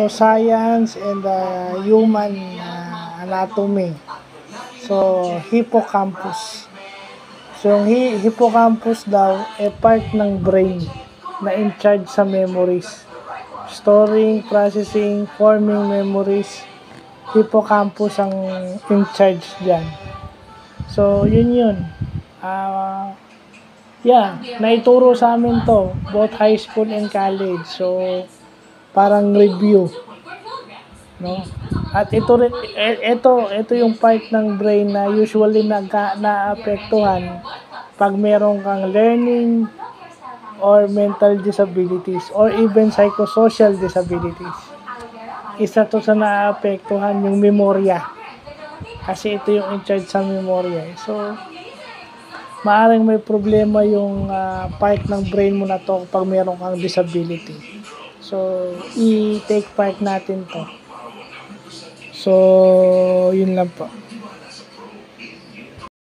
neuroscience and human anatomy. So, hippocampus. So, yung hippocampus daw, part ng brain na in charge sa memories. Storing, processing, forming memories. Hippocampus ang in charge dyan. So, yun. Naituro sa amin to, both high school and college. So, parang review. No? At ito yung part ng brain na usually naapektuhan pag meron kang learning or mental disabilities or even psychosocial disabilities. Isa to sa naapektuhan yung memorya. Kasi ito yung in charge sa memorya. So, maaaring may problema yung part ng brain mo na to pag meron kang disability. So, i-take part natin to. So, yun lang po.